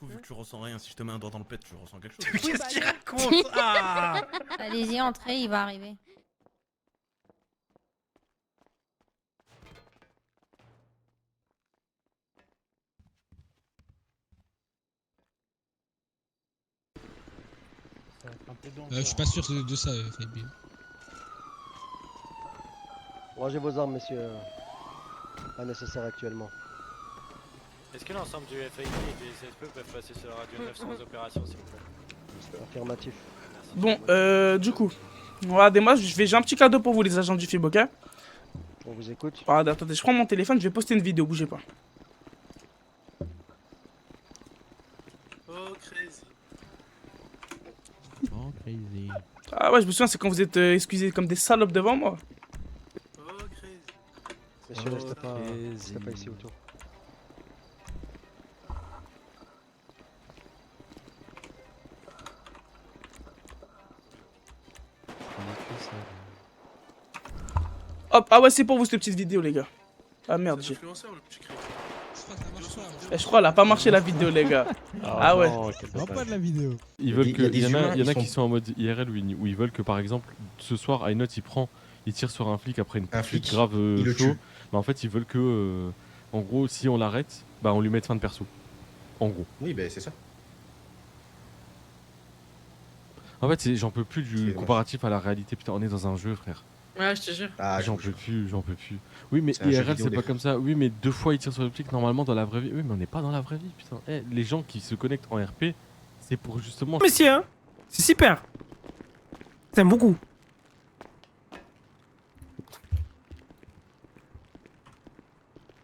coup, vu que tu ressens rien, si je te mets un doigt dans le pet, tu ressens quelque chose. Qu'est-ce qu'il raconte? Ah. Allez-y, entrez, il va arriver. Je suis pas sûr de ça, Fabien. Rangez vos armes, messieurs. Pas nécessaire actuellement. Est-ce que l'ensemble du FAI et du SSP peuvent passer sur la radio 9 sans opération, s'il vous plaît? Affirmatif. Bon, du coup, regardez, moi, j'ai un petit cadeau pour vous, les agents du FIB, ok? On vous écoute. Regardez, attendez, je prends mon téléphone, je vais poster une vidéo, bougez pas. Oh, crazy. Oh, crazy. Ah ouais, je me souviens, c'est quand vous êtes excusés comme des salopes devant moi. Oh, crazy. Messieurs, restez pas ici autour. Hop, ah ouais, c'est pour vous cette petite vidéo, les gars. Ah merde, j'ai. Influenceur, le petit crazy. Je crois, elle a pas marché la vidéo, les gars. Ah ouais. Non, pas de la vidéo. Ils veulent que. Il y en a qui sont en mode IRL où ils veulent que par exemple ce soir Aynot il tire sur un flic après une flic, fuite grave il le chaud. tue. Mais en fait ils veulent que en gros si on l'arrête, bah on lui mette fin de perso. En gros. Oui, bah c'est ça. En fait j'en peux plus C'est du dommage. comparatif à la réalité. Putain on est dans un jeu frère. Ouais, je te jure. Ah, J'en peux plus, j'en peux plus. Oui mais C'est un jeu IRL vidéo, c'est des pas fois. comme ça. Oui mais 2 fois il tire sur le flic normalement dans la vraie vie. Oui mais on n'est pas dans la vraie vie putain. Eh, les gens qui se connectent en RP, c'est pour justement. Messieurs, hein, c'est super. J'aime beaucoup.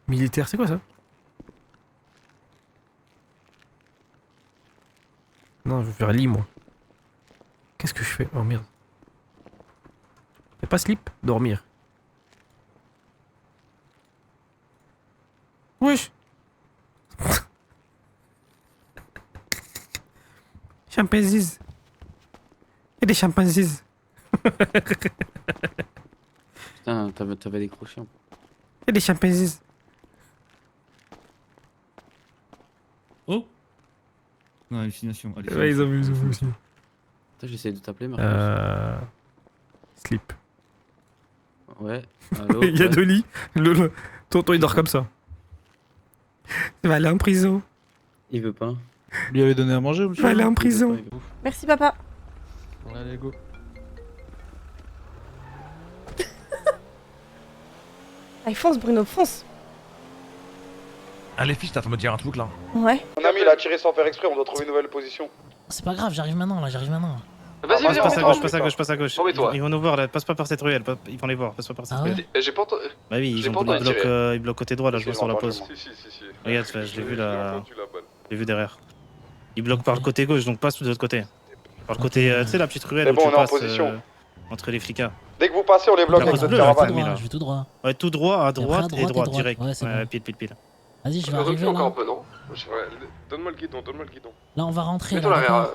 Militaire, c'est quoi ça? Non, je veux faire lit, moi. Qu'est-ce que je fais? Oh merde. Y'a pas slip? Dormir. Wesh. Chimpanzees. Y'a des chimpanzees. Putain, t'avais décroché. Y'a des chimpanzees. Oh non, hallucination. Ouais, ils ont vu aussi. Putain, j'essaie de t'appeler, mais. Slip. Ouais. Allô. Il y a ouais. deux lits. Tonton il dort comme ça. Il va aller en prison. Il veut pas. Lui avait donné à manger, Il va aller en prison. Merci, papa. Allez go. Allez, fonce, Bruno, fonce. Allez, fils, t'as me dire un truc là. Ouais. Mon ami, il a tiré sans faire exprès, on doit trouver une nouvelle position. C'est pas grave, j'arrive maintenant, là, j'arrive maintenant. Vas-y, vas-y, passe à remets-toi, gauche, passe à gauche, passe à gauche. Remets-toi. Ils vont nous voir là, passe pas par cette ruelle, ils vont les voir, passe pas par cette Ah ouais. ruelle. J'ai pas entendu. Bah oui, J'ai ils pas ont entendu bloquent, tirer. ils bloquent côté droit là, je vois sur la pause. Si. Regarde, je l'ai vu là, J'ai la bonne. je l'ai vu derrière. Ils bloquent par le côté gauche, donc passe de l'autre côté. Par le côté, tu sais la petite ruelle C'est où bon, tu on est en passes position. entre les flicards. Dès que vous passez, on les bloque La avec pause notre bleue, là, caravane. tout droit, Je vais tout droit. Ouais, tout droit, à après, droite à et droite, droite et droite. direct. Ouais, c'est bon. Pile. Vas-y, je vais arriver là. peu, non? Donne-moi le guidon. Là, on va rentrer. Mets-toi Là, l'arrière. d'accord.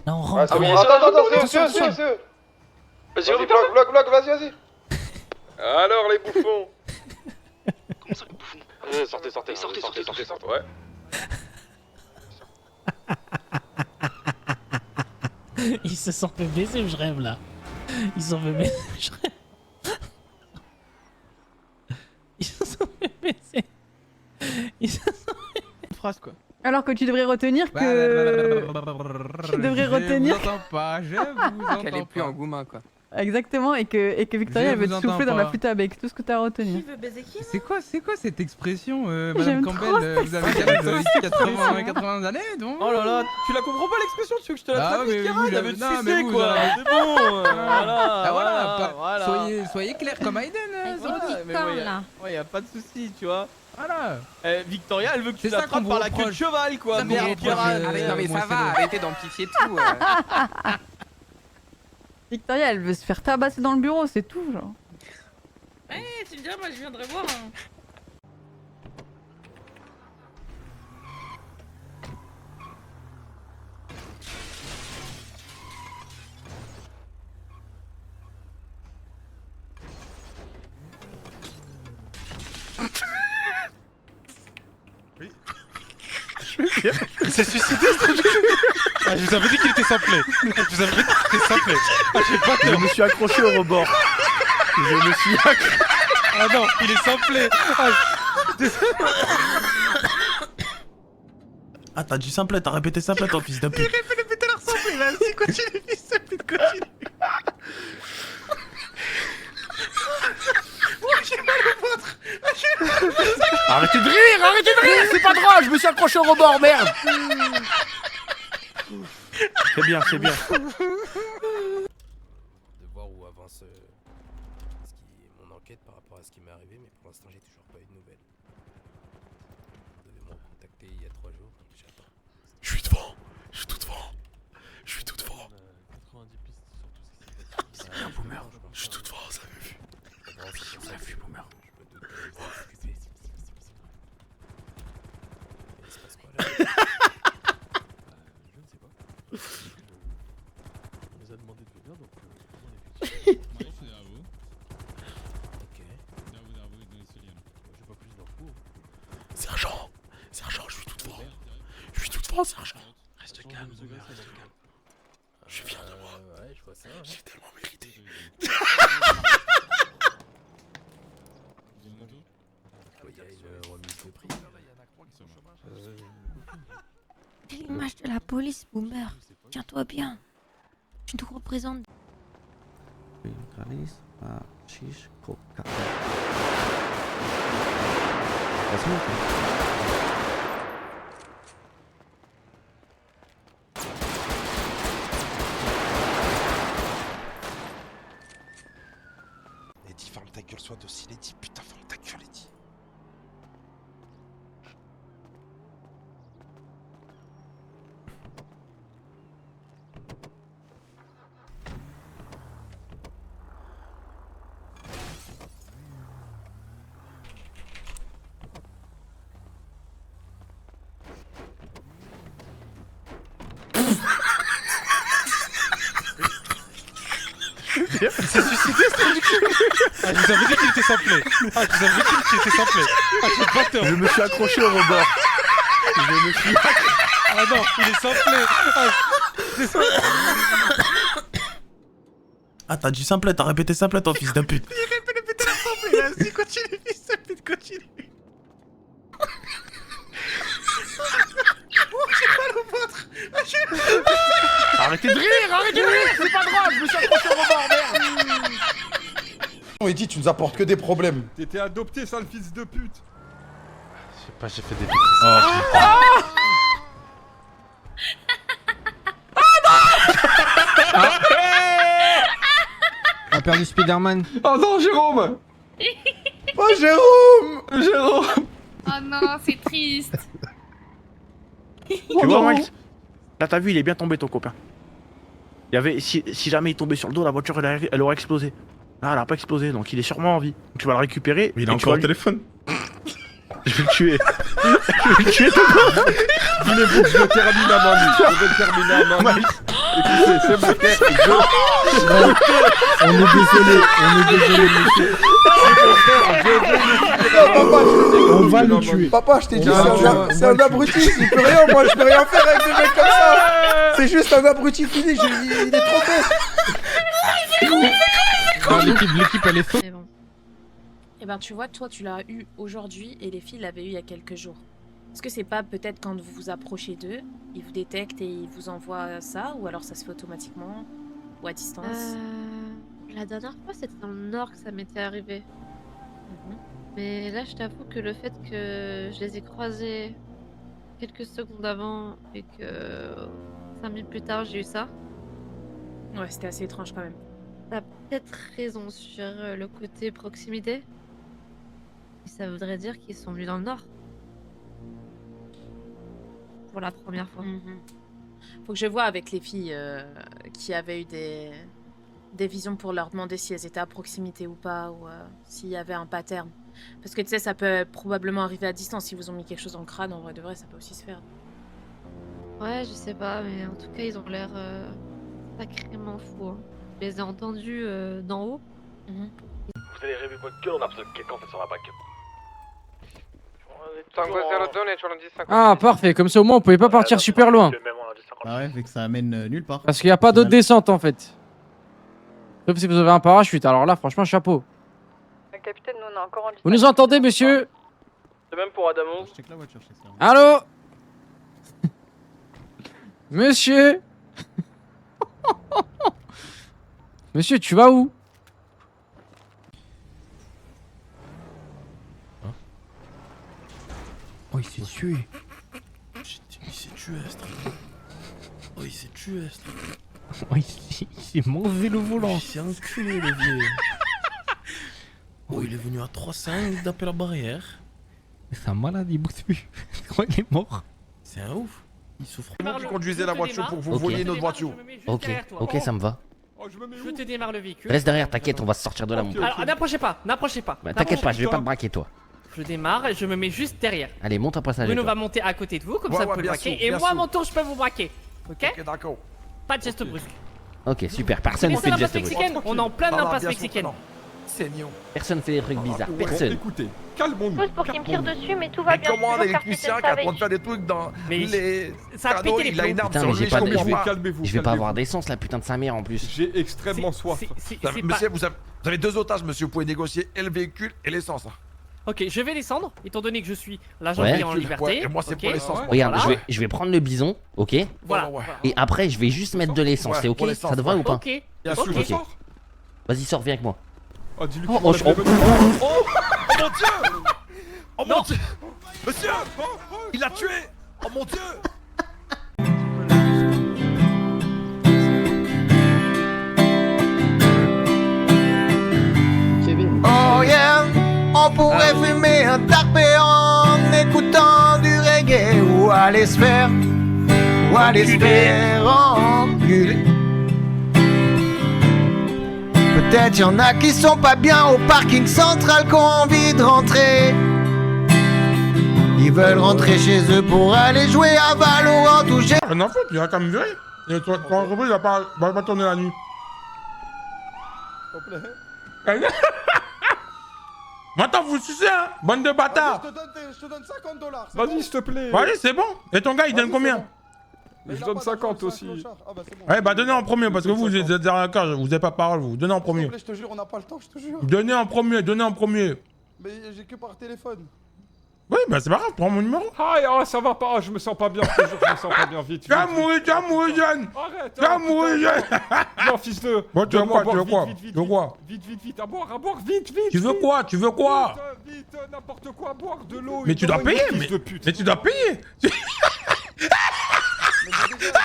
Là, on Ah, rentre. c'est bon, attends, c'est. Vas-y, bloque, vas-y. Alors, les bouffons. Comment ça, les bouffons? Sortez, ouais. Ils se sont fait baiser ou je rêve là? Ils se sont fait baiser ou je rêve? Ils se sont fait baiser. Ils se sont fait... Une phrase quoi. Alors que tu devrais retenir que... Tu devrais retenir... Je vous entends pas, je vous entends Qu'elle est plus pas. en goumin quoi. Exactement, et que Victoria Je elle veut vous te souffler entends dans la pas. flûte à bec, tout ce que t'as retenu. veut baiser qui? C'est quoi cette expression, J'aime Madame trop Campbell? Vous avez 80 années, donc? Oh là là, tu la comprends pas l'expression? Tu veux que je te Ah, traduise, mais Kira? vous, Il avait non, sucé, mais vous, quoi. là. C'est bon. Voilà. Ah voilà, pas- voilà. Soyez clair comme Aiden, mais ouais, là. Ouais, y a pas de souci, tu vois. voilà. Victoria, elle veut que tu C'est ça l'attrapes qu'on par vous la queue de reproche. cheval, quoi. Ça qu'on Merde, vous Kira. reproche, non mais ça va, arrêtez d'amplifier tout. Victoria elle veut se faire tabasser dans le bureau, c'est tout genre. Tu me dis, moi je viendrai voir. s'est suicidé ce truc. Ah, je vous avais dit qu'il était samplé. Je vous avais dit qu'il était samplé. Ah, j'ai pas Je peur. me suis accroché au rebord. Je me suis accroché. Ah non, il est samplé. Ah, t'as dit simplet, t'as répété simplet, ton fils de pute. Répétez leur sample, vas-y, continue, fils de pute, continue. Arrêtez de rire, c'est pas drôle, je me suis accroché au rebord, merde. C'est bien, c'est bien. De voir où avance mon enquête par rapport à ce qui m'est arrivé, mais pour l'instant j'ai toujours pas eu de nouvelles. Vous devez me recontacter il y a 3 jours, donc j'attends. Je suis devant, je suis tout devant. Je suis tout devant. 90 pistes sur tout ce qui s'est passé. C'est bien, Boomer. Je suis tout devant, ça avait vu. On a vu, Boomer. Je me doute de vous occuper. Il se passe quoi là? Je ne sais pas. On nous a demandé de venir, donc on est effectivement. Ok. J'ai pas plus d'infos. Sergent, je suis tout devant. Je suis tout devant, sergent. Reste calme, Boomer, reste calme. Je viens de moi. Ouais, je vois ça. J'ai tellement mérité. Il y a une remise de prix. C'est l'image de la police, Boomer. Tiens-toi bien. Tu nous représentes. Lady, ferme ta gueule, sois docile, Lady. Putain, ferme ta gueule, Lady. Il s'est suicidé ce truc. Ah, je vous avais dit qu'il était samplé. Ah, je vous avais dit qu'il était samplé. Ah, j'ai pas peur. Je me suis accroché au rebord. Je me suis accroché. Ah non, il est samplé. Ah, t'as dit simplet, t'as répété simplet, ton fils de pute. Répétez leur sample, vas-y, continue, fils de pute, continue. Arrêtez de rire, c'est pas drôle, je me suis accroché au rebord, merde. Eddie, tu nous apportes que des problèmes. T'étais adopté, sale fils de pute. Je sais pas, j'ai fait des On a perdu Spider-Man. Oh non, Jérôme. Oh, Jérôme. Oh non, c'est triste. Tu vois, Max? Là, t'as vu, il est bien tombé, ton copain. Il y avait, si jamais il tombait sur le dos, la voiture, elle aurait explosé. Ah, elle a pas explosé, donc il est sûrement en vie. Donc tu vas le récupérer. Mais il a encore le téléphone. Je vais le tuer. Je vais le tuer, ton copain. Voulez-vous que je le termine à main? Je vais le terminer à main. Écoutez, c'est mon frère. On est désolé, monsieur. On va le tuer. Papa, je t'ai dit, Non, c'est un abruti, il peut rien, moi je peux rien faire avec des mecs comme ça. C'est juste un abruti fini, il est trop bête. L'équipe, elle est fausse. Mais bon. Eh ben, tu vois, toi, tu l'as eu aujourd'hui et les filles l'avaient eu il y a quelques jours. Est-ce que c'est pas peut-être quand vous vous approchez d'eux, ils vous détectent et ils vous envoient ça, ou alors ça se fait automatiquement, ou à distance? La dernière fois, c'était dans le Nord que ça m'était arrivé. Mais là, je t'avoue que le fait que je les ai croisés quelques secondes avant et que 5 minutes plus tard, j'ai eu ça. Ouais, c'était assez étrange quand même. T'as peut-être raison sur le côté proximité. Et ça voudrait dire qu'ils sont venus dans le Nord. Pour la première fois. Faut que je vois avec les filles qui avaient eu des visions pour leur demander si elles étaient à proximité ou pas, ou s'il y avait un pattern. Parce que tu sais, ça peut probablement arriver à distance. Si vous ont mis quelque chose dans le crâne, en vrai de vrai, ça peut aussi se faire. Ouais, je sais pas, mais en tout cas, ils ont l'air sacrément fous. Hein. Je les ai entendus d'en haut. Vous allez rêver votre gueule en absolu quelqu'un fait sur la bac. Ah, parfait. Comme ça, au moins, on pouvait pas partir super loin. Ah ouais, fait que ça amène nulle part. Parce qu'il n'y a pas d'autre descente en fait. Sauf si vous avez un parachute. Alors là, franchement, chapeau. Capitaine, nous on a encore un Vous nous entendez, monsieur? C'est même pour Adamo. Je check la voiture, je sais ça. Allô? Monsieur? Monsieur, tu vas où? Oh, il s'est tué. Il s'est tué, Astra. Oh, il s'est tué, Astra. Oh, il s'est mangé le volant. Il s'est enculé, le vieux. Oh, il est venu à 3,5 d'appel à barrière. C'est un malade, il bouge plus. Je crois qu'il est mort. C'est un ouf. Il souffre. C'est moi qui conduisais la voiture pour que vous voliez notre voiture. Ok, ok, ça me va. Je te démarre le véhicule. Reste derrière, t'inquiète, on va se sortir de là, mon pote. Alors, n'approchez pas, n'approchez pas. Bah, t'inquiète pas, je vais pas te braquer, toi. Je démarre et je me mets juste derrière. Allez, monte un passager. Bruno toi. va monter à côté de vous, comme Ouais, ça vous ouais, pouvez le bien braquer. sûr, Et bien moi, à sûr. mon tour, je peux vous braquer. Ok? Ok, d'accord. Pas de geste brusque. Ok, super, personne Mais fait c'est de l'impasse geste brusque. mexicaine, on est en pleine Voilà, impasse bien sûr, mexicaine. non. Seigneur. Personne fait des trucs bizarres, personne. Écoutez, calmons-nous. Pause pour qu'il me tire dessus, mais tout va Mais bien. comment un toujours électricien qui est en train de faire des trucs dans Mais les ça a cadeaux, pété les il a une plombs. arme Putain, sur mais lui, j'ai pas je de- comprends pas. Calmez-vous. Je vais pas avoir d'essence, la putain de sa mère en plus. J'ai extrêmement soif. Monsieur, vous avez deux otages, monsieur. Vous pouvez négocier et le véhicule et l'essence. Ok, je vais descendre, étant donné que je suis l'agent Ouais. qui est en liberté. Ouais, et moi, c'est ok. pour l'essence. moi. Regarde, Voilà. je vais prendre le bison, ok? Voilà. Ouais, ouais. Et après, je vais juste mettre de l'essence, Ouais, c'est ok? pour l'essence, Ça te va ouais. ou pas? Ok. Bien sûr. Ok. Ok. Vas-y, sors, viens avec moi. Oh, dis-lui Oh, qu'il m'enlève oh, les bonnes- Oh mon dieu! Oh mon dieu! Monsieur! Il l'a tué! Oh mon dieu! Oh yeah, on pourrait fumer un tarpé en écoutant du reggae ou aller se faire enculer. Peut-être y en a qui sont pas bien au parking central qui ont envie de rentrer. Ils veulent rentrer chez eux pour aller jouer à Valorant ou G. Non, faut, tu vas quand même virer. Et ton entreprise va pas tourner la nuit. Maintenant, vous sucez, hein? Bande de bâtards! Je te donne $50. Vas-y, s'il te plaît. Vas-y, c'est bon. Et ton gars, il donne combien? Je donne 50 aussi. Ouais, bah donnez en premier, parce que vous êtes derrière la cage, vous avez pas parole, vous. Donnez en premier. Je te jure, on n'a pas le temps, je te jure. Donnez en premier, donnez en premier. Mais j'ai que par téléphone. Oui, bah c'est pas grave, prends mon numéro. Ah, ça va pas, je me sens pas bien, je te jure, je me sens pas bien, vite. Tu vas mourir, jeune! Arrête! Tu vas mourir, jeune! Non, fils de. Bon, tu veux quoi, tu veux quoi? Vite, Tu veux quoi? vite, à boire, vite! Tu veux quoi? Tu veux quoi? Vite, n'importe quoi, à boire, de l'eau. Mais tu dois payer, mais tu dois payer! Mais j'ai déjà commandé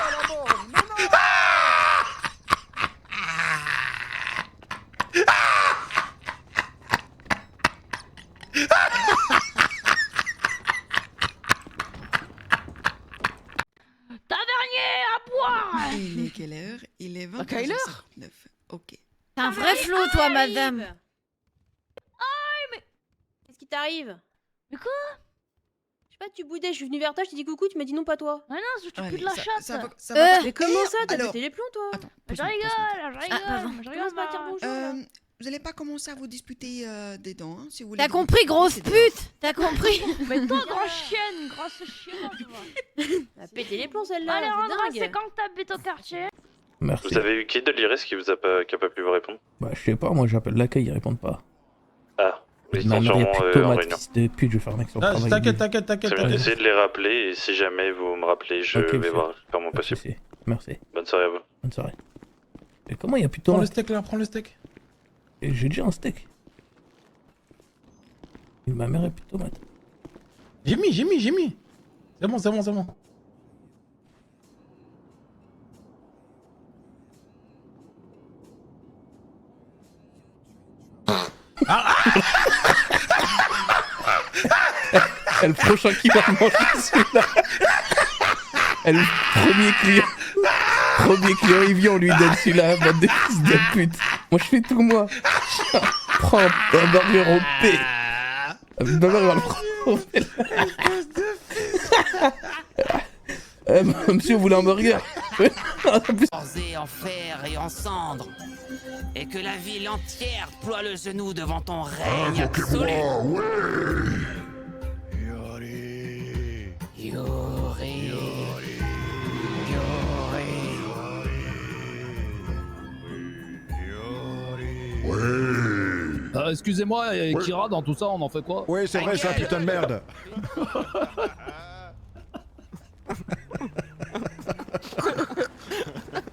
à la mort. Mais non! Tavernier, à boire! Il est quelle heure? Il est 20h69. quelle heure? Ok. T'es un vrai flot, toi, madame. Aïe, mais... Qu'est-ce qui t'arrive? Mais quoi? Je sais pas, tu boudais, je suis venue vers toi, je t'ai dit coucou, tu m'as dit non, pas toi. Ah non, je te Allez, plus de la ça- chatte! ça va- ça va- Mais comment ça? T'as alors- pété les plombs, toi? Attends, Je pose-moi, rigole, pose-moi. je rigole, pardon. je Commence pas à dire rigole. bonjour, là. Vous allez pas commencer à vous disputer des dents, hein, si vous voulez. T'as compris, grosse pute? T'as compris? Mais toi, grosse chienne, grosse chienne, tu vois. T'as pété les plombs, celle-là. Allez, c'est Andra, dingue. c'est quand que t'habites au quartier? Merci. Vous avez eu qui de l'IRES qui a pas pu vous répondre? Bah, je sais pas, moi j'appelle l'accueil, ils répondent pas. Ah, ils Ma sont mère, y a sûrement plus de en tomates, réunion. fils de pute, je vais faire un mec sur le Ah, travail. T'inquiète, lui. t'inquiète, t'inquiète, C'est bien, t'inquiète. essayez de les rappeler et si jamais vous me rappelez, je Ok, vais monsieur. voir comment Pas de possible. soucis. Merci. Bonne soirée à vous. Bonne soirée. Et comment y a plus de Prends le tomates? steak là, prends le steak. Et j'ai déjà un steak. Et ma mère a plus de tomates. J'ai mis. C'est bon, c'est bon, c'est bon. Et le prochain qui va manger celui-là. Et le premier client, il vient, on lui donne celui-là, bande de fils de pute. Moi je fais tout moi. Prends un burger au P. Un burger, on va le prendre au P. Monsieur, vous voulez un burger? En fer et en cendres, et que la ville entière ploie le genou devant ton règne absolu. Excusez-moi, Kira, dans tout ça, on en fait quoi? Oui, c'est vrai, ça, putain de merde.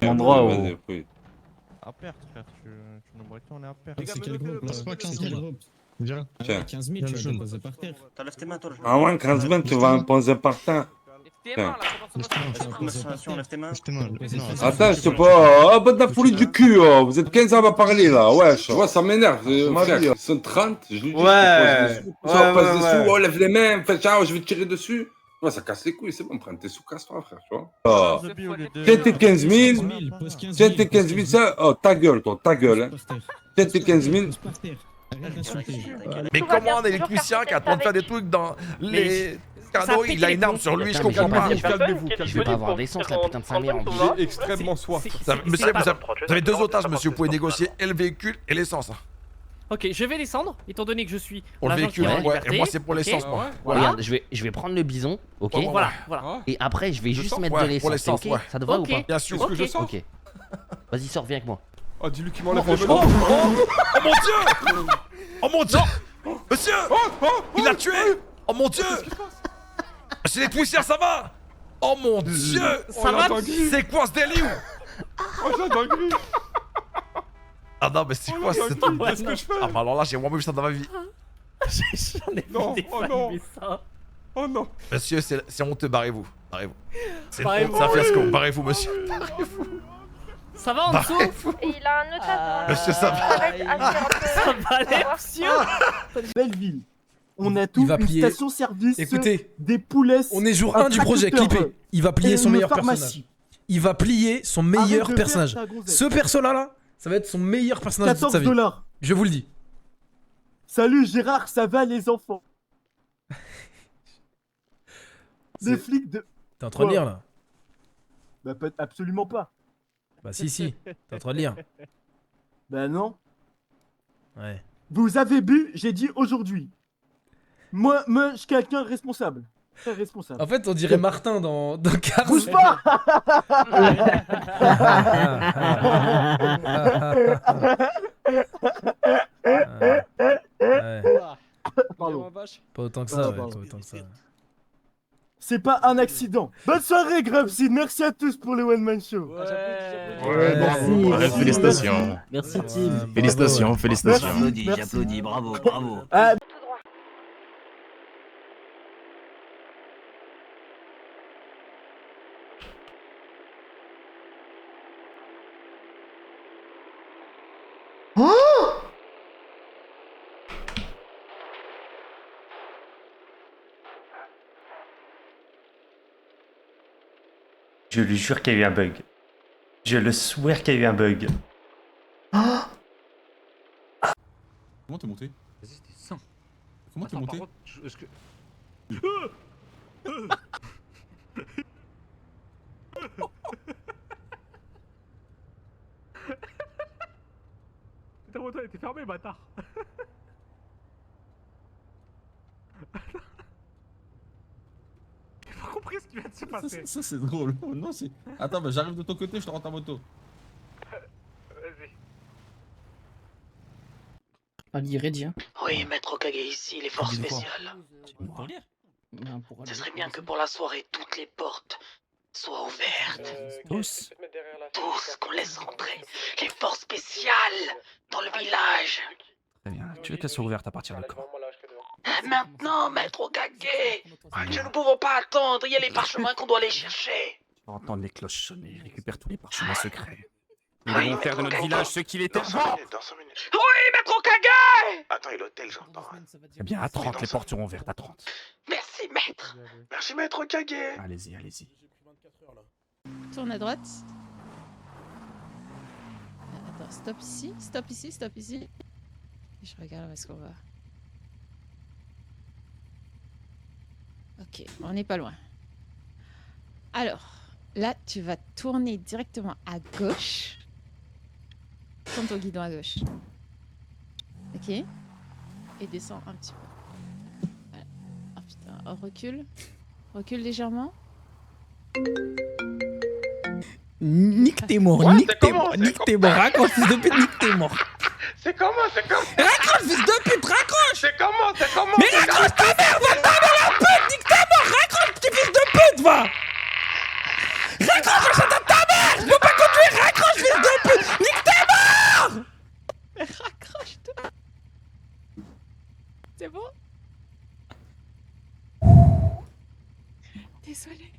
Endroit où... À perte, frère, tu nous breakdowns, on est à perte. C'est quel groupe là? C'est pas 15 000. Viens. Tiens. 15 000, tu vas le poser par terre. T'enlèves tes mains, toi, le Ah ouais, 15 000, tu vas me poser par terre. Attends, je sais pas. Ah, bah, de la folie du cul, oh. Vous êtes 15 ans à parler là, wesh. Tu vois, ça m'énerve. Frère, ils sont 30, je lui dis, Ouais. on passe dessous, on lève les mains, fais ciao, je vais tirer dessus. Ouais, ça casse les couilles, c'est bon, prends tes sous, casse-toi, frère, tu vois. Oh. Tiens tes 15 000, tiens tes 15 000, ça, oh, ta gueule, toi, ta gueule, hein. Tiens tes 15 000. Mais comment un électricien qui attend de faire des trucs dans les canaux, il a une arme sur lui, je comprends pas. Calmez-vous, je vais pas avoir d'essence, la putain de sa mère en plus. J'ai extrêmement soif. Monsieur, vous avez 2 otages, monsieur, vous pouvez négocier et le véhicule et l'essence. Ok, je vais descendre, étant donné que je suis pour le véhicule, ouais, et moi c'est pour l'essence, moi. Regarde, je vais prendre le bison, ok. Voilà. Et après, je vais juste mettre de l'essence, ok. Ça te va ou pas? Bien sûr, ce que je sens. Ok. Vas-y, sors, viens avec moi. Oh, dis-lui qu'il m'enlève les menottes. Oh mon dieu! Oh mon dieu! Monsieur! Il l'a tué! Oh mon dieu! Monsieur les poussières, ça va? Oh mon dieu! Ça va? C'est quoi ce délire? Oh, j'ai un dinguerie! Ah non, mais c'est quoi ce truc? Qu'est-ce que je fais? Ah bah alors là, j'ai moins vu ça dans ma vie. J'en ai vu des fans, mais ça... Oh non! Monsieur, c'est honteux, barrez-vous. Barrez-vous. C'est Barrez-vous. un fiasco, barrez-vous, monsieur. Barrez-vous. Ça va en dessous? Et il a un otage. Monsieur, ça va. Ça va aller, monsieur? Belleville. On a tout, une station-service, Écoutez, des poulets. On est jour 1 du projet, clippé. Il va plier son meilleur personnage. Il va plier son meilleur personnage. Ce perso-là, ça va être son meilleur personnage de toute sa vie. $14. Je vous le dis. Salut Gérard, ça va les enfants? Les flics de... T'es en train de lire là? Bah absolument pas. Bah si, t'es en train de lire. Bah non. Ouais. Vous avez bu, j'ai dit aujourd'hui. Moi, je suis quelqu'un responsable. Très responsable. En fait, on dirait Martin dans Cars. Bouge pas. Pardon. Pas autant que ça, ouais, pas autant que ça. C'est pas un accident. Bonne soirée, Grubsy. Merci à tous pour le One Man Show. Ouais, bravo. Merci. Félicitations. Merci, team. Félicitations, félicitations. J'applaudis, bravo, bravo. Je lui jure qu'il y a eu un bug. Je le swear qu'il y a eu un bug. Comment t'es monté? Vas-y, t'es sain. Comment t'es monté? Ta moto elle était fermée, bâtard. J'ai pas compris ce qui vient de se passer. Ça c'est drôle. Non, c'est... Attends, bah, j'arrive de ton côté, je te rends ta moto. Vas-y. Ali, ready, hein. Oui, maître Okage ici, les forces spéciales. Ce serait bien que pour la soirée, toutes les portes soient ouvertes. Tous. Tous, qu'on laisse rentrer les forces spéciales dans le village. Très bien. Tu veux qu'elles soient ouvertes à partir de quand? Maintenant, maître Okage, nous ne pouvons pas attendre, il y a les parchemins qu'on doit aller chercher. Tu vas entendre les cloches sonner, récupère tous les parchemins secrets. Nous Oui, devons faire de notre Okage. village ce qu'il était. Dans 5 minutes. Oui, maître Okage! Attends, et l'hôtel, j'entends. Eh bien, à 30, les portes seront ouvertes, à 30. Merci, maître. Merci, maître Okage. Allez-y, allez-y. Tourne à droite. Attends, stop ici, stop ici, stop ici. Je regarde où est-ce qu'on va. Ok, on n'est pas loin. Alors, là, tu vas tourner directement à gauche. Tourne ton guidon à gauche. Ok. Et descends un petit peu. Voilà. Oh putain, oh, recule. Recule légèrement. Nique tes morts, nique tes morts, nique tes morts. Raconte, s'il te plaît, nique tes morts. C'est comment? Raccroche, fils de pute, raccroche! C'est comment? Mais raccroche ta mère, va ta mère la pute, nique ta mère, raccroche, petit fils de pute, va! Raccroche, j'entends ta mère! Je peux pas conduire, raccroche, fils de pute! Nique ta mère! Raccroche-toi. C'est bon? Désolé.